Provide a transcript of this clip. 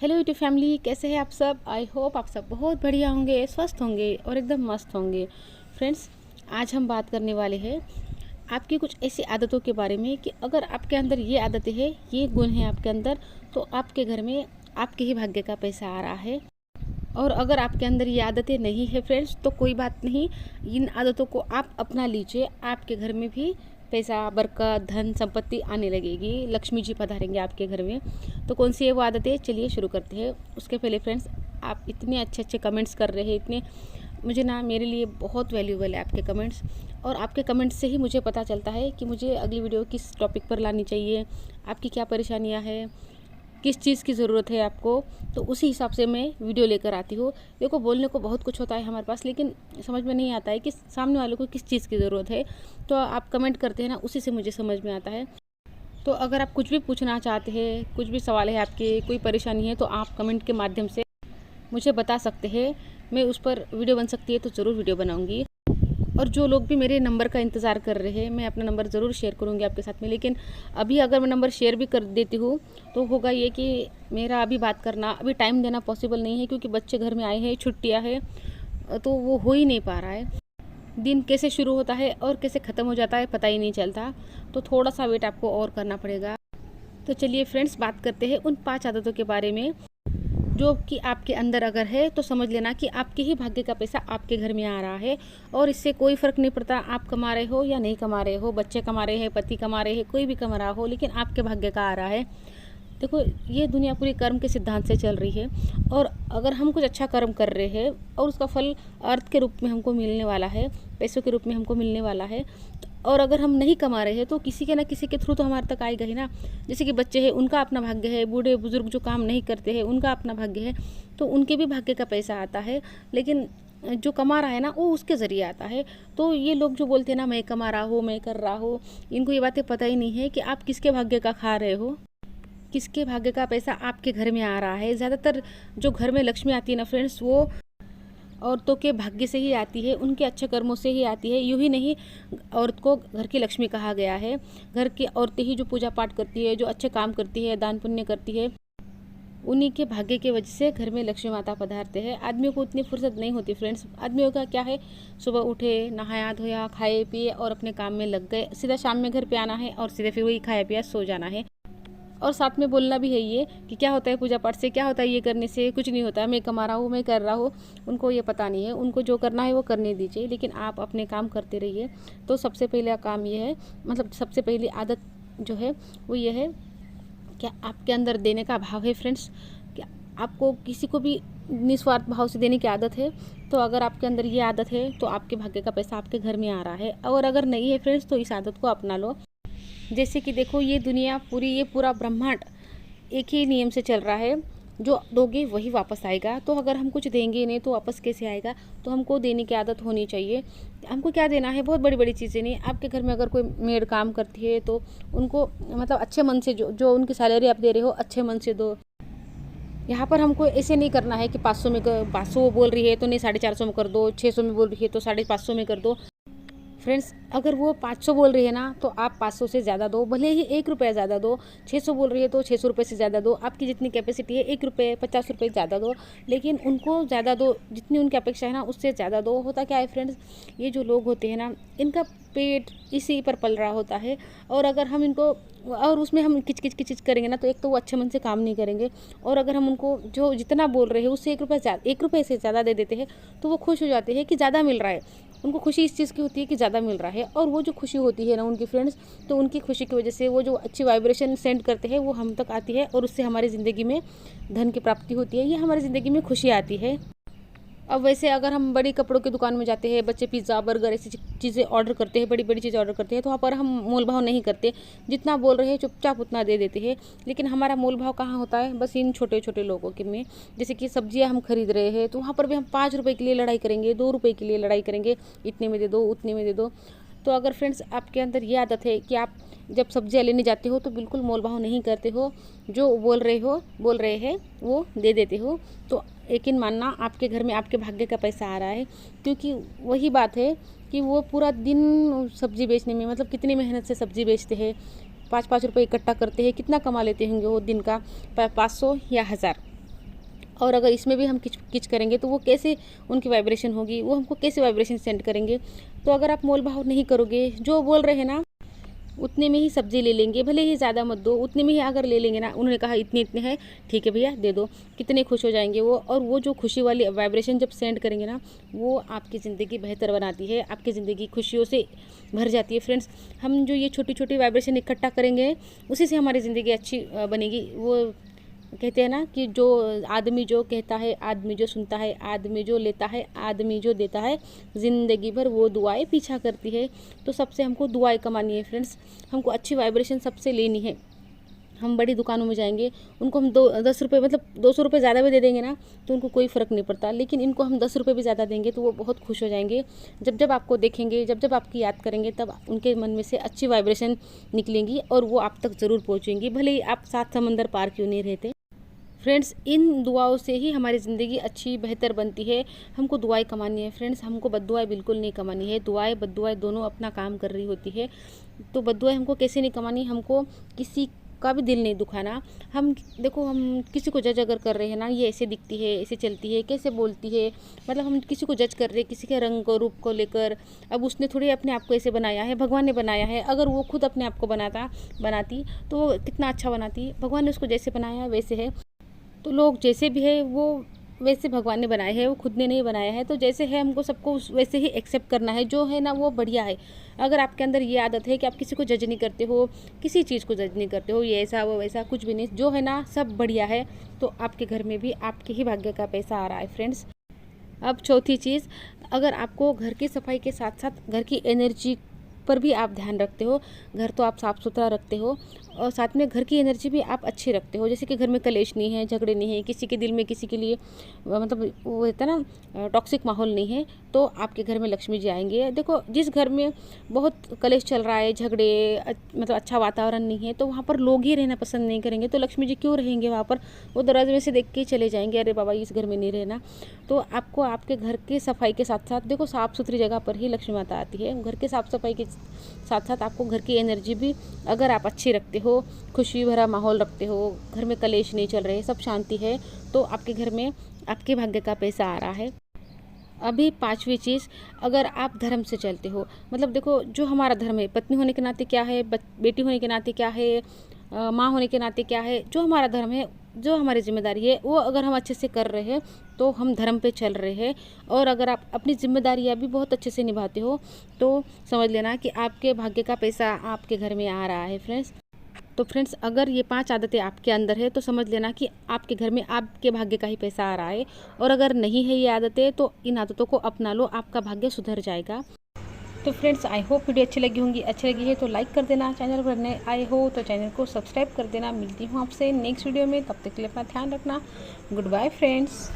Hello YouTube family, कैसे हैं आप सब। आई होप आप सब बहुत बढ़िया होंगे, स्वस्थ होंगे और एकदम मस्त होंगे। फ्रेंड्स, आज हम बात करने वाले हैं आपकी कुछ ऐसी आदतों के बारे में कि अगर आपके अंदर ये आदतें हैं, ये गुण हैं आपके अंदर, तो आपके घर में आपके ही भाग्य का पैसा आ रहा है। और अगर आपके अंदर ये आदतें नहीं है फ्रेंड्स, तो कोई बात नहीं, इन आदतों को आप अपना लीजिए, आपके घर में भी पैसा, बरकत, धन, संपत्ति आने लगेगी, लक्ष्मी जी पधारेंगे आपके घर में। तो कौन सी है वो आदतें, चलिए शुरू करते हैं। उसके पहले फ्रेंड्स, आप इतने अच्छे अच्छे कमेंट्स कर रहे हैं, इतने मुझे ना, मेरे लिए बहुत वैल्यूबल है आपके कमेंट्स। और आपके कमेंट्स से ही मुझे पता चलता है कि मुझे अगली वीडियो किस टॉपिक पर लानी चाहिए, आपकी क्या परेशानियाँ हैं, किस चीज़ की ज़रूरत है आपको, तो उसी हिसाब से मैं वीडियो लेकर आती हूँ। देखो, बोलने को बहुत कुछ होता है हमारे पास, लेकिन समझ में नहीं आता है कि सामने वाले को किस चीज़ की ज़रूरत है। तो आप कमेंट करते हैं ना, उसी से मुझे समझ में आता है। तो अगर आप कुछ भी पूछना चाहते हैं, कुछ भी सवाल है आपके, कोई परेशानी है, तो आप कमेंट के माध्यम से मुझे बता सकते हैं। मैं उस पर वीडियो बन सकती है तो ज़रूर वीडियो बनाऊँगी। और जो लोग भी मेरे नंबर का इंतज़ार कर रहे हैं, मैं अपना नंबर ज़रूर शेयर करूँगी आपके साथ में। लेकिन अभी अगर मैं नंबर शेयर भी कर देती हूँ तो होगा ये कि मेरा अभी बात करना, अभी टाइम देना पॉसिबल नहीं है, क्योंकि बच्चे घर में आए हैं, छुट्टियाँ हैं, तो वो हो ही नहीं पा रहा है। दिन कैसे शुरू होता है और कैसे ख़त्म हो जाता है पता ही नहीं चलता। तो थोड़ा सा वेट आपको और करना पड़ेगा। तो चलिए फ्रेंड्स, बात करते हैं उन 5 आदतों के बारे में जो कि आपके अंदर अगर है तो समझ लेना कि आपके ही भाग्य का पैसा आपके घर में आ रहा है। और इससे कोई फ़र्क नहीं पड़ता आप कमा रहे हो या नहीं कमा रहे हो, बच्चे कमा रहे हैं, पति कमा रहे हैं, कोई भी कमा रहा हो, लेकिन आपके भाग्य का आ रहा है। देखो, ये दुनिया पूरी कर्म के सिद्धांत से चल रही है। और अगर हम कुछ अच्छा कर्म कर रहे हैं और उसका फल अर्थ के रूप में हमको मिलने वाला है, पैसों के रूप में हमको मिलने वाला है, और अगर हम नहीं कमा रहे हैं तो किसी के ना किसी के थ्रू तो हमारे तक आएगा ही ना। जैसे कि बच्चे हैं, उनका अपना भाग्य है, बूढ़े बुजुर्ग जो काम नहीं करते हैं उनका अपना भाग्य है, तो उनके भी भाग्य का पैसा आता है। लेकिन जो कमा रहा है ना, वो उसके ज़रिए आता है। तो ये लोग जो बोलते हैं ना, मैं कमा रहा हूँ, मैं कर रहा हूँ, इनको ये बातें पता ही नहीं है कि आप किसके भाग्य का खा रहे हो, किसके भाग्य का पैसा आपके घर में आ रहा है। ज़्यादातर जो घर में लक्ष्मी आती है ना फ्रेंड्स, वो औरतों के भाग्य से ही आती है, उनके अच्छे कर्मों से ही आती है। यूँ ही नहीं, औरत को घर की लक्ष्मी कहा गया है। घर की औरतें ही जो पूजा पाठ करती है, जो अच्छे काम करती है, दान पुण्य करती है, उन्हीं के भाग्य की वजह से घर में लक्ष्मी माता पधारते हैं। आदमियों को उतनी फुर्सत नहीं होती फ्रेंड्स। आदमियों का क्या है, सुबह उठे, नहाया धोया, खाए पिए और अपने काम में लग गए, सीधा शाम में घर पे आना है और सीधे फिर वही खाया पिया सो जाना है। और साथ में बोलना भी है ये कि क्या होता है पूजा पाठ से, क्या होता है ये करने से, कुछ नहीं होता है, मैं कमा रहा हूँ, मैं कर रहा हूँ। उनको ये पता नहीं है, उनको जो करना है वो करने दीजिए, लेकिन आप अपने काम करते रहिए। तो सबसे पहला काम ये है, मतलब सबसे पहली आदत जो है वो ये है, क्या आपके अंदर देने का भाव है फ्रेंड्स। क्या आपको किसी को भी निस्वार्थ भाव से देने की आदत है? तो अगर आपके अंदर ये आदत है तो आपके भाग्य का पैसा आपके घर में आ रहा है। और अगर नहीं है फ्रेंड्स, तो इस आदत को अपना लो। जैसे कि देखो, ये दुनिया पूरी, ये पूरा ब्रह्मांड एक ही नियम से चल रहा है, जो दोगे वही वापस आएगा। तो अगर हम कुछ देंगे नहीं तो वापस कैसे आएगा। तो हमको देने की आदत होनी चाहिए। हमको क्या देना है, बहुत बड़ी बड़ी चीज़ें नहीं। आपके घर में अगर कोई मेड काम करती है तो उनको मतलब अच्छे मन से, जो जो उनकी सैलरी आप दे रहे हो, अच्छे मन से दो। यहाँ पर हमको ऐसे नहीं करना है कि 500 में 500 बोल रही है तो नहीं 450 में कर दो, 600 में बोल रही है तो 550 में कर दो। फ्रेंड्स, अगर वो 500 बोल रही है ना, तो आप 500 से ज़्यादा दो, भले ही 1 रुपया ज़्यादा दो। 600 बोल रही है तो 600 रुपये से ज़्यादा दो। आपकी जितनी कैपेसिटी है, 1 रुपये 50 रुपये ज़्यादा दो, लेकिन उनको ज़्यादा दो, जितनी उनकी अपेक्षा है ना उससे ज़्यादा दो। होता क्या है फ्रेंड्स, ये जो लोग होते हैं ना, इनका पेट इसी पर पल रहा होता है। और अगर हम इनको, और उसमें हम किच किच किच करेंगे ना, तो एक तो वो अच्छे मन से काम नहीं करेंगे। और अगर हम उनको जो जितना बोल रहे हैं उससे 1 रुपये से ज़्यादा दे देते हैं, तो वो खुश हो जाते हैं कि ज़्यादा मिल रहा है। उनको खुशी इस चीज़ की होती है कि ज़्यादा मिल रहा है। और वो जो खुशी होती है ना उनकी फ्रेंड्स, तो उनकी खुशी की वजह से वो जो अच्छी वाइब्रेशन सेंड करते हैं वो हम तक आती है, और उससे हमारी ज़िंदगी में धन की प्राप्ति होती है, ये हमारी ज़िंदगी में खुशी आती है। अब वैसे अगर हम बड़ी कपड़ों की दुकान में जाते हैं, बच्चे पिज़्ज़ा बर्गर ऐसी चीज़ें ऑर्डर करते हैं, बड़ी बड़ी चीज़ें ऑर्डर करते हैं, तो वहाँ पर हम मोल भाव नहीं करते। जितना बोल रहे हैं चुपचाप उतना दे देते हैं। लेकिन हमारा मोल भाव कहाँ होता है, बस इन छोटे छोटे लोगों के में। जैसे कि सब्जियाँ हम खरीद रहे हैं, तो वहाँ पर भी हम 5 रुपये के लिए लड़ाई करेंगे, 2 रुपये के लिए लड़ाई करेंगे, इतने में दे दो, उतने में दे दो। तो अगर फ्रेंड्स आपके अंदर ये आदत है कि आप जब सब्जियाँ लेने जाते हो तो बिल्कुल मोल भाव नहीं करते हो, जो बोल रहे हैं वो दे देते हो, तो यकीन मानना आपके घर में आपके भाग्य का पैसा आ रहा है। क्योंकि वही बात है कि वो पूरा दिन सब्जी बेचने में, मतलब कितनी मेहनत से सब्जी बेचते हैं, 5-5 रुपये इकट्ठा करते हैं, कितना कमा लेते होंगे वो दिन का, 500 या 1000। और अगर इसमें भी हम किच किच करेंगे तो वो कैसे उनकी वाइब्रेशन होगी, वो हमको कैसे वाइब्रेशन सेंड करेंगे। तो अगर आप मोल भाव नहीं करोगे, जो बोल रहे हैं ना उतने में ही सब्ज़ी ले लेंगे, भले ही ज़्यादा मत दो, उतने में ही अगर ले लेंगे ना, उन्होंने कहा इतने इतने हैं, ठीक है भैया दे दो, कितने खुश हो जाएंगे वो। और वो जो खुशी वाली वाइब्रेशन जब सेंड करेंगे ना, वो आपकी ज़िंदगी बेहतर बनाती है, आपकी ज़िंदगी खुशियों से भर जाती है। फ्रेंड्स, हम जो ये छोटी छोटी वाइब्रेशन इकट्ठा करेंगे, उसी से हमारी ज़िंदगी अच्छी बनेगी। वो कहते हैं ना कि जो आदमी जो कहता है, आदमी जो सुनता है, आदमी जो लेता है, आदमी जो देता है, ज़िंदगी भर वो दुआएं पीछा करती है। तो सबसे हमको दुआएं कमानी है फ्रेंड्स, हमको अच्छी वाइब्रेशन सबसे लेनी है। हम बड़ी दुकानों में जाएंगे, उनको हम 10 रुपये मतलब 200 रुपये ज़्यादा भी दे देंगे ना, तो उनको कोई फ़र्क नहीं पड़ता। लेकिन इनको हम 10 रुपये भी ज़्यादा देंगे तो वो बहुत खुश हो जाएंगे। जब जब आपको देखेंगे, जब जब आपकी याद करेंगे, तब उनके मन में से अच्छी वाइब्रेशन निकलेंगी और वो आप तक ज़रूर पहुँचेंगी, भले ही आप 7 समंदर पार क्यों नहीं रहते। फ्रेंड्स, इन दुआओं से ही हमारी ज़िंदगी अच्छी बेहतर बनती है। हमको दुआएं कमानी है फ्रेंड्स, हमको बद्दुआएं बिल्कुल नहीं कमानी है। दुआएं बद्दुआएं दोनों अपना काम कर रही होती है। तो बद्दुआएं हमको कैसे नहीं कमानी, हमको किसी का भी दिल नहीं दुखाना। हम देखो, हम किसी को जज अगर कर रहे हैं ना, ये ऐसे दिखती है, ऐसे चलती है, कैसे बोलती है, मतलब हम किसी को जज कर रहे हैं किसी के रंग को, रूप को लेकर। अब उसने थोड़ी अपने आप को ऐसे बनाया है, भगवान ने बनाया है। अगर वो खुद अपने आप को बनाती तो वो कितना अच्छा बनाती। भगवान ने उसको जैसे बनाया है वैसे है। तो लोग जैसे भी है वो वैसे भगवान ने बनाए हैं, वो खुद ने नहीं बनाया है। तो जैसे है हमको सबको वैसे ही एक्सेप्ट करना है, जो है ना वो बढ़िया है। अगर आपके अंदर ये आदत है कि आप किसी को जज नहीं करते हो, किसी चीज़ को जज नहीं करते हो, ये ऐसा वो वैसा कुछ भी नहीं, जो है ना सब बढ़िया है, तो आपके घर में भी आपके ही भाग्य का पैसा आ रहा है फ्रेंड्स। अब चौथी चीज़, अगर आपको घर की सफाई के साथ साथ घर की एनर्जी पर भी आप ध्यान रखते हो, घर तो आप साफ़ सुथरा रखते हो और साथ में घर की एनर्जी भी आप अच्छी रखते हो, जैसे कि घर में कलेश नहीं है, झगड़े नहीं है, किसी के दिल में किसी के लिए मतलब वो होता है ना टॉक्सिक माहौल नहीं है, तो आपके घर में लक्ष्मी जी आएंगे। देखो, जिस घर में बहुत कलेश चल रहा है, झगड़े मतलब अच्छा वातावरण नहीं है, तो वहाँ पर लोग ही रहना पसंद नहीं करेंगे। तो लक्ष्मी जी क्यों रहेंगे वहाँ पर, वो दरवाजे में से देख के ही चले जाएंगे, अरे बाबा इस घर में नहीं रहना। तो आपको आपके घर की सफाई के साथ साथ, देखो साफ़ सुथरी जगह पर ही लक्ष्मी माता आती है। घर के साफ़ सफाई के साथ साथ आपको घर की एनर्जी भी अगर आप अच्छी रखते हो, खुशी भरा माहौल रखते हो, घर में कलेश नहीं चल रहे, सब शांति है, तो आपके घर में आपके भाग्य का पैसा आ रहा है। अभी पांचवी चीज़, अगर आप धर्म से चलते हो, मतलब देखो जो हमारा धर्म है, पत्नी होने के नाते क्या है, बेटी होने के नाते क्या है, माँ होने के नाते क्या है, जो हमारा धर्म है, जो हमारी जिम्मेदारी है, वो अगर हम अच्छे से कर रहे हैं तो हम धर्म पे चल रहे हैं। और अगर आप अपनी जिम्मेदारियाँ भी बहुत अच्छे से निभाते हो तो समझ लेना कि आपके भाग्य का पैसा आपके घर में आ रहा है फ्रेंड्स। तो फ्रेंड्स, अगर ये 5 आदतें आपके अंदर है तो समझ लेना कि आपके घर में आपके भाग्य का ही पैसा आ रहा है। और अगर नहीं है ये आदतें तो इन आदतों को अपना लो, आपका भाग्य सुधर जाएगा। तो फ्रेंड्स, आई होप वीडियो अच्छी लगी होंगी। अच्छी लगी है तो लाइक कर देना, चैनल पर नए आए हो तो चैनल को सब्सक्राइब कर देना। मिलती हूँ आपसे नेक्स्ट वीडियो में, तब तक के लिए अपना ध्यान रखना। Goodbye friends.